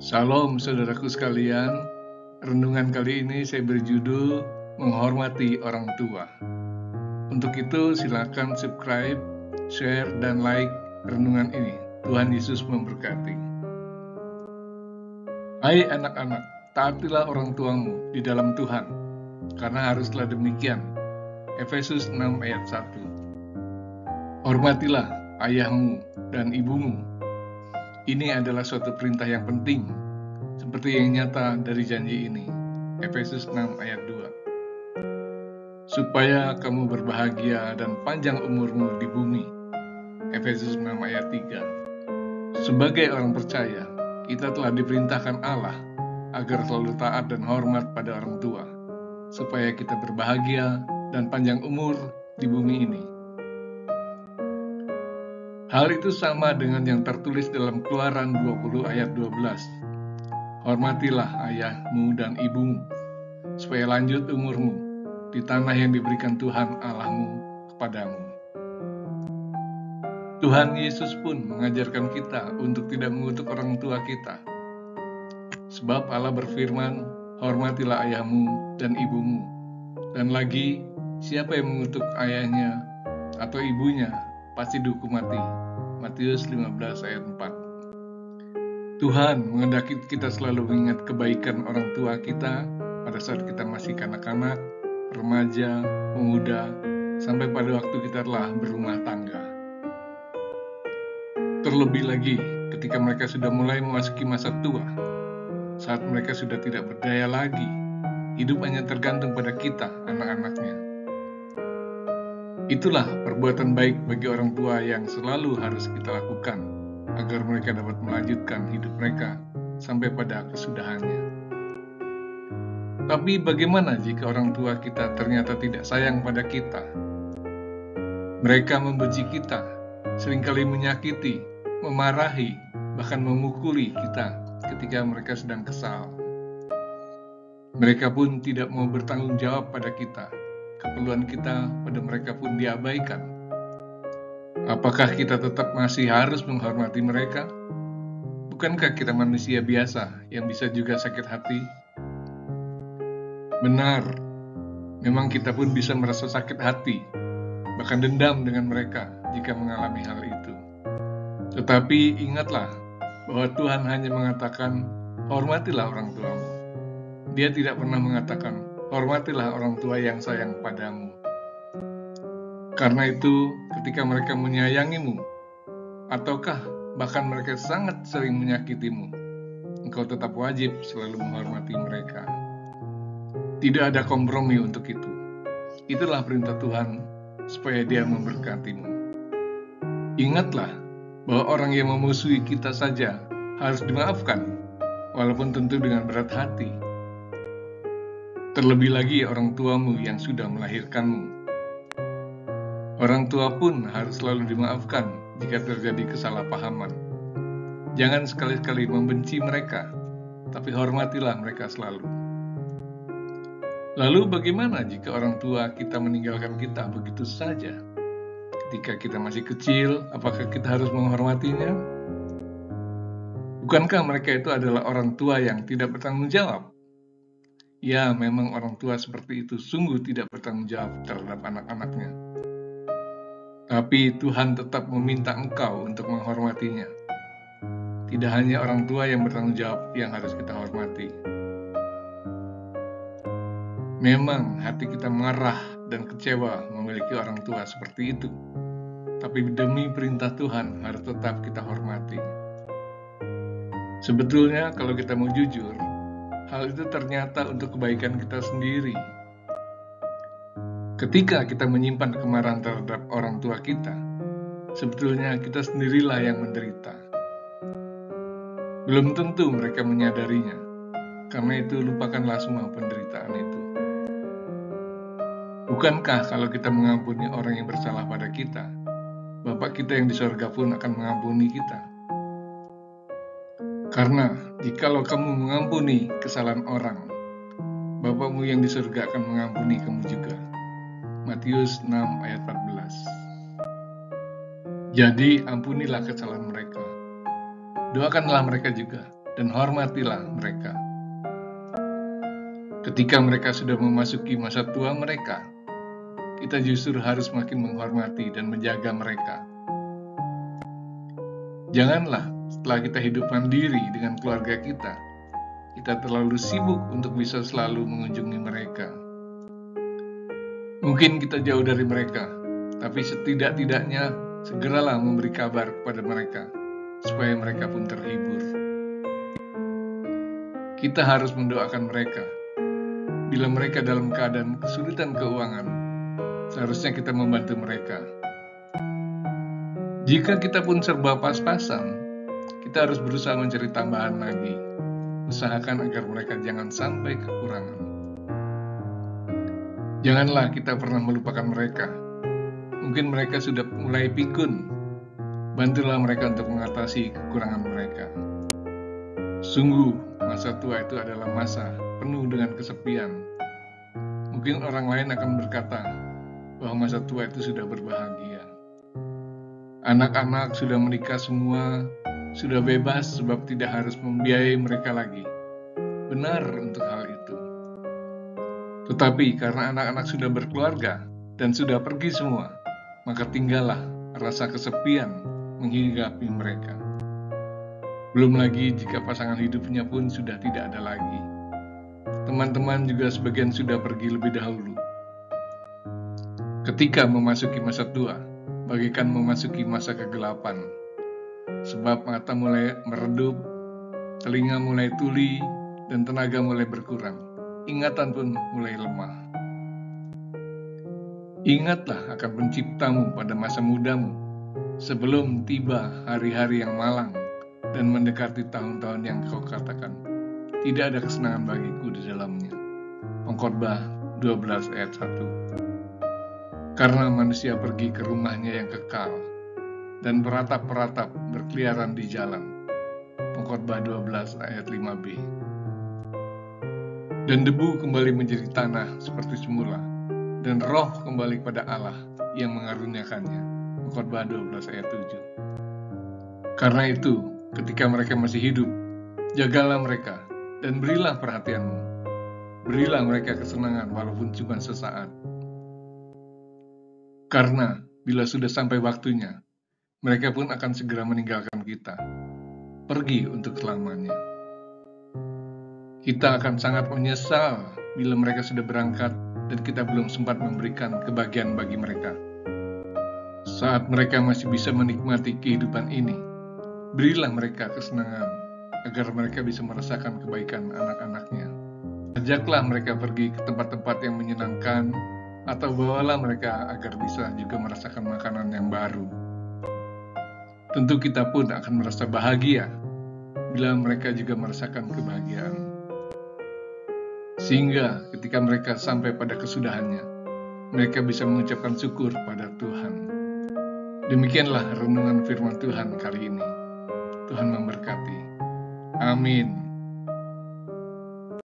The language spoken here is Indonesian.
Shalom saudaraku sekalian, renungan kali ini saya berjudul menghormati orang tua. Untuk itu silakan subscribe, share, dan like renungan ini. Tuhan Yesus memberkati. Hai anak-anak, taatilah orang tuamu di dalam Tuhan, karena haruslah demikian. Efesus 6 ayat 1. Hormatilah ayahmu dan ibumu. Ini adalah suatu perintah yang penting, seperti yang nyata dari janji ini. Efesus 6 ayat 2. Supaya kamu berbahagia dan panjang umurmu di bumi. Efesus 6 ayat 3. Sebagai orang percaya, kita telah diperintahkan Allah agar selalu taat dan hormat pada orang tua, supaya kita berbahagia dan panjang umur di bumi ini. Hal itu sama dengan yang tertulis dalam Keluaran 20 ayat 12. Hormatilah ayahmu dan ibumu, supaya lanjut umurmu di tanah yang diberikan Tuhan Allahmu kepadamu. Tuhan Yesus pun mengajarkan kita untuk tidak mengutuk orang tua kita. Sebab Allah berfirman, hormatilah ayahmu dan ibumu. Dan lagi, siapa yang mengutuk ayahnya atau ibunya pasti dihukum mati. Matius 15 ayat 4. Tuhan menghendaki kita selalu mengingat kebaikan orang tua kita pada saat kita masih kanak-kanak, remaja, pemuda, sampai pada waktu kita telah berumah tangga. Terlebih lagi ketika mereka sudah mulai memasuki masa tua, saat mereka sudah tidak berdaya lagi, hidup hanya tergantung pada kita, anak-anaknya. Itulah perbuatan baik bagi orang tua yang selalu harus kita lakukan, agar mereka dapat melanjutkan hidup mereka sampai pada kesudahannya. Tapi bagaimana jika orang tua kita ternyata tidak sayang pada kita? Mereka membenci kita, seringkali menyakiti, memarahi, bahkan memukuli kita ketika mereka sedang kesal. Mereka pun tidak mau bertanggung jawab pada kita. Keperluan kita pada mereka pun diabaikan. Apakah kita tetap masih harus menghormati mereka? Bukankah kita manusia biasa yang bisa juga sakit hati? Benar, memang kita pun bisa merasa sakit hati, bahkan dendam dengan mereka jika mengalami hal itu. Tetapi ingatlah bahwa Tuhan hanya mengatakan, hormatilah orang tuamu. Dia tidak pernah mengatakan, hormatilah orang tua yang sayang padamu. Karena itu, ketika mereka menyayangimu, ataukah bahkan mereka sangat sering menyakitimu, engkau tetap wajib selalu menghormati mereka. Tidak ada kompromi untuk itu. Itulah perintah Tuhan, supaya Dia memberkatimu. Ingatlah bahwa orang yang memusuhi kita saja harus dimaafkan, walaupun tentu dengan berat hati. Terlebih lagi orang tuamu yang sudah melahirkanmu. Orang tua pun harus selalu dimaafkan jika terjadi kesalahpahaman. Jangan sekali-kali membenci mereka, tapi hormatilah mereka selalu. Lalu bagaimana jika orang tua kita meninggalkan kita begitu saja? Ketika kita masih kecil, apakah kita harus menghormatinya? Bukankah mereka itu adalah orang tua yang tidak bertanggung jawab? Ya, memang orang tua seperti itu sungguh tidak bertanggung jawab terhadap anak-anaknya. Tapi Tuhan tetap meminta engkau untuk menghormatinya. Tidak hanya orang tua yang bertanggung jawab yang harus kita hormati. Memang hati kita marah dan kecewa memiliki orang tua seperti itu. Tapi demi perintah Tuhan harus tetap kita hormati. Sebetulnya kalau kita mau jujur, hal itu ternyata untuk kebaikan kita sendiri. Ketika kita menyimpan kemarahan terhadap orang tua kita, sebetulnya kita sendirilah yang menderita. Belum tentu mereka menyadarinya, karena itu lupakanlah semua penderitaan itu. Bukankah kalau kita mengampuni orang yang bersalah pada kita, Bapa kita yang di sorga pun akan mengampuni kita? Karena jikalau kamu mengampuni kesalahan orang, Bapamu yang di surga akan mengampuni kamu juga. Matius 6 ayat 14. Jadi ampunilah kesalahan mereka. Doakanlah mereka juga, dan hormatilah mereka. Ketika mereka sudah memasuki masa tua mereka, kita justru harus makin menghormati dan menjaga mereka. Janganlah setelah kita hidup mandiri dengan keluarga kita terlalu sibuk untuk bisa selalu mengunjungi mereka. Mungkin kita jauh dari mereka, tapi setidak-tidaknya segeralah memberi kabar kepada mereka, supaya mereka pun terhibur. Kita harus mendoakan mereka. Bila mereka dalam keadaan kesulitan keuangan, seharusnya kita membantu mereka. Jika kita pun serba pas-pasan, kita harus berusaha mencari tambahan lagi. Usahakan agar mereka jangan sampai kekurangan. Janganlah kita pernah melupakan mereka. Mungkin mereka sudah mulai pikun. Bantulah mereka untuk mengatasi kekurangan mereka. Sungguh, masa tua itu adalah masa penuh dengan kesepian. Mungkin orang lain akan berkata bahwa masa tua itu sudah berbahagia. Anak-anak sudah menikah semua, sudah bebas sebab tidak harus membiayai mereka lagi. Benar untuk hal itu. Tetapi karena anak-anak sudah berkeluarga dan sudah pergi semua, maka tinggallah rasa kesepian menghinggapi mereka. Belum lagi jika pasangan hidupnya pun sudah tidak ada lagi. Teman-teman juga sebagian sudah pergi lebih dahulu. Ketika memasuki masa tua, bagaikan memasuki masa kegelapan. Sebab mata mulai meredup, telinga mulai tuli, dan tenaga mulai berkurang. Ingatan pun mulai lemah. Ingatlah akan penciptamu pada masa mudamu, sebelum tiba hari-hari yang malang dan mendekati tahun-tahun yang kau katakan, tidak ada kesenangan bagiku di dalamnya. Pengkhotbah 12 ayat 1. Karena manusia pergi ke rumahnya yang kekal, dan peratap-peratap berkeliaran di jalan. Pengkhotbah 12 ayat 5b. Dan debu kembali menjadi tanah seperti semula, dan roh kembali kepada Allah yang mengaruniakannya. Pengkhotbah 12 ayat 7. Karena itu, ketika mereka masih hidup, jagalah mereka, dan berilah perhatianmu. Berilah mereka kesenangan walaupun cuma sesaat. Karena bila sudah sampai waktunya, mereka pun akan segera meninggalkan kita, pergi untuk selamanya. Kita akan sangat menyesal bila mereka sudah berangkat dan kita belum sempat memberikan kebahagiaan bagi mereka. Saat mereka masih bisa menikmati kehidupan ini, berilah mereka kesenangan agar mereka bisa merasakan kebaikan anak-anaknya. Ajaklah mereka pergi ke tempat-tempat yang menyenangkan, atau bawalah mereka agar bisa juga merasakan makanan yang baru. Tentu kita pun akan merasa bahagia bila mereka juga merasakan kebahagiaan. Sehingga ketika mereka sampai pada kesudahannya, mereka bisa mengucapkan syukur pada Tuhan. Demikianlah renungan firman Tuhan kali ini. Tuhan memberkati. Amin.